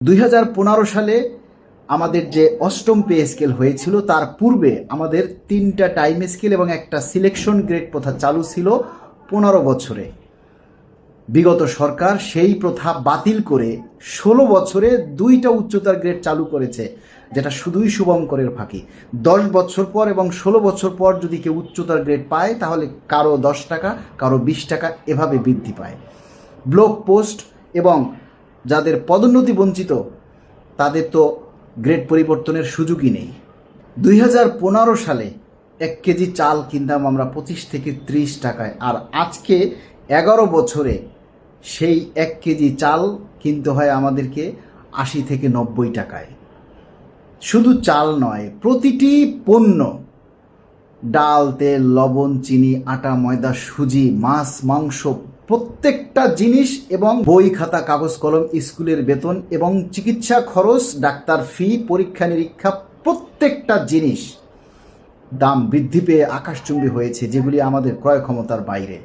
2015 সালে আমাদের যে অষ্টম পে স্কেল হয়েছিল তার পূর্বে আমাদের 3টা টাইম স্কেল এবং একটা সিলেকশন গ্রেড প্রথা চালু ছিল 15 বছরে। বিগত সরকার সেই প্রথা বাতিল করে 16 বছরে 2টা উচ্চতার গ্রেড চালু করেছে, যেটা শুধুই শুভঙ্করের ফাঁকি। 10 বছর পর এবং 16 বছর পর যদি কেউ উচ্চতার গ্রেড পায় তাহলে কারো 10 টাকা, কারো 20 টাকা এভাবে বৃদ্ধি পায়। ব্লক পোস্ট এবং যাদের পদোন্নতি বঞ্চিত তাদের তো গ্রেড পরিবর্তনের সুযোগই নেই। 2015 সালে 1 কেজি চাল কিনতাম আমরা 25 থেকে 30 টাকায়, আর আজকে 11 বছরে সেই 1 কেজি চাল কিনতে হয় আমাদেরকে 80 থেকে 90 টাকায়। শুধু চাল নয়, প্রতিটি পণ্য, ডাল, তেল, লবণ, চিনি, আটা, ময়দা, সুজি, মাছ, মাংস, প্রত্যেকটা জিনিস এবং বই খাতা, কাগজ কলম, স্কুলের বেতন এবং চিকিৎসা খরচ, ডাক্তার ফি, পরীক্ষা নিরীক্ষা, প্রত্যেকটা জিনিস দাম বৃদ্ধি পেয়ে আকাশচুম্বী হয়েছে, যেগুলি আমাদের ক্রয় ক্ষমতার বাইরে।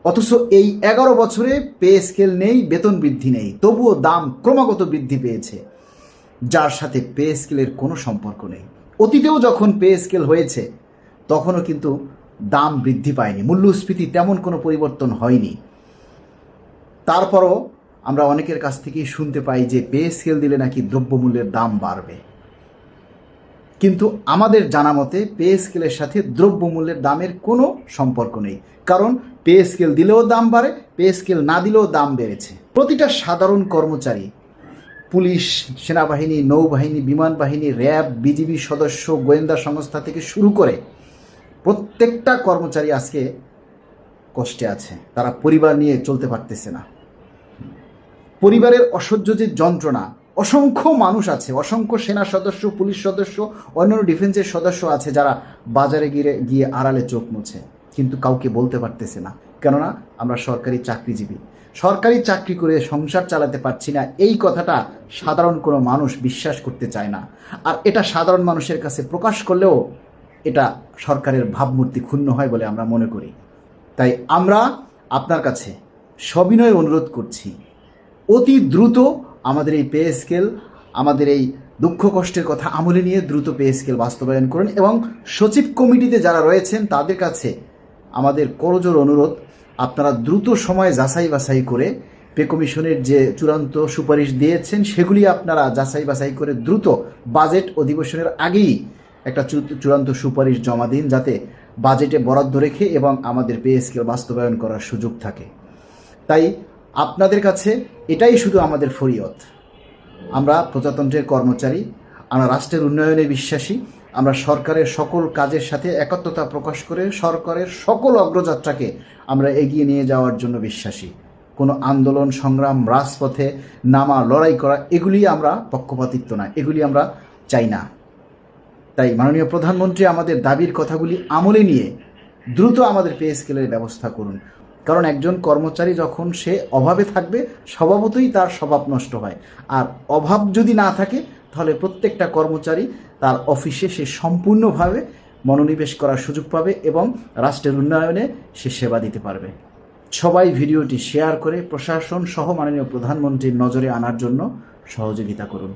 অথচ এই 11 বছরে পে স্কেল নেই, বেতন বৃদ্ধি নেই, তবুও দাম ক্রমাগত বৃদ্ধি পেয়েছে, যার সাথে পে স্কেলের কোনো সম্পর্ক নেই। অতীতেও যখন পে স্কেল হয়েছে তখনও কিন্তু দাম বৃদ্ধি পায়নি, মূল্যস্ফীতি তেমন কোনো পরিবর্তন হয়নি। তারপরও আমরা অনেকের কাছ থেকেই শুনতে পাই যে পে স্কেল দিলে নাকি দ্রব্যমূল্যের দাম বাড়বে, কিন্তু আমাদের জানা মতে পে স্কেলের সাথে দ্রব্যমূল্যের দামের কোনো সম্পর্ক নেই। কারণ পে স্কেল দিলেও দাম বাড়ে, পে স্কেল না দিলেও দাম বেড়েছে। প্রতিটা সাধারণ কর্মচারী, পুলিশ, সেনাবাহিনী, নৌবাহিনী, বিমান বাহিনী, র্যাব, বিজিবি সদস্য, গোয়েন্দা সংস্থা থেকে শুরু করে প্রত্যেকটা কর্মচারী আজকে কষ্টে আছে। তারা পরিবার নিয়ে চলতে পারতেছে না। পরিবারের অসহ্য যে যন্ত্রণা, অসংখ্য মানুষ আছে, অসংখ্য সেনা সদস্য, পুলিশ সদস্য, অন্যান্য ডিফেন্সের সদস্য আছে যারা বাজারে গিয়ে আড়ালে চোখ মুছে, কিন্তু কাউকে বলতে পারতেছে না। কেননা আমরা সরকারি চাকরিজীবী, সরকারি চাকরি করে সংসার চালাতে পারছি না, এই কথাটা সাধারণ কোনো মানুষ বিশ্বাস করতে চায় না। আর এটা সাধারণ মানুষের কাছে প্রকাশ করলেও এটা সরকারের ভাবমূর্তি ক্ষুণ্ণ হয় বলে আমরা মনে করি। তাই আমরা আপনার কাছে সবিনয়ে অনুরোধ করছি, অতি দ্রুত আমাদের এই পে স্কেল, আমাদের এই দুঃখ কষ্টের কথা আমলে নিয়ে দ্রুত পে স্কেল বাস্তবায়ন করুন। এবং সচিব কমিটিতে যারা রয়েছেন তাদের কাছে আমাদের করজোর অনুরোধ, আপনারা দ্রুত সময় যাচাই বাছাই করে পে কমিশনের যে চূড়ান্ত সুপারিশ দিয়েছেন সেগুলি আপনারা যাচাই বাছাই করে দ্রুত বাজেট অধিবেশনের আগেই একটা চূড়ান্ত সুপারিশ জমা দিন, যাতে বাজেটে বরাদ্দ রেখে এবং আমাদের পে স্কেল বাস্তবায়ন করার সুযোগ থাকে। তাই আপনাদের কাছে এটাই শুধু আমাদের ফরিয়াদ। আমরা প্রজাতন্ত্রের কর্মচারী, আমরা রাষ্ট্রের উন্নয়নে বিশ্বাসী, আমরা সরকারের সকল কাজের সাথে একাত্মতা প্রকাশ করে সরকারের সকল অগ্রযাত্রাকে আমরা এগিয়ে নিয়ে যাওয়ার জন্য বিশ্বাসী। কোনো আন্দোলন, সংগ্রাম, রাজপথে নামা, লড়াই করা, এগুলি আমরা পক্ষপাতিত্ব না, এগুলি আমরা চাই না। তাই মাননীয় প্রধানমন্ত্রী আমাদের দাবির কথাগুলি আমলে নিয়ে দ্রুত আমাদের পে স্কেলের ব্যবস্থা করুন। কারণ একজন কর্মচারী যখন সে অভাবে থাকবে স্বভাবতই তার স্বভাব নষ্ট হয়, আর অভাব যদি না থাকে তাহলে প্রত্যেকটা কর্মচারী তার অফিসে সে সম্পূর্ণভাবে মনোনিবেশ করার সুযোগ পাবে এবং রাষ্ট্রের উন্নয়নে সে সেবা দিতে পারবে। সবাই ভিডিওটি শেয়ার করে প্রশাসন সহ মাননীয় প্রধানমন্ত্রীর নজরে আনার জন্য সহযোগিতা করুন।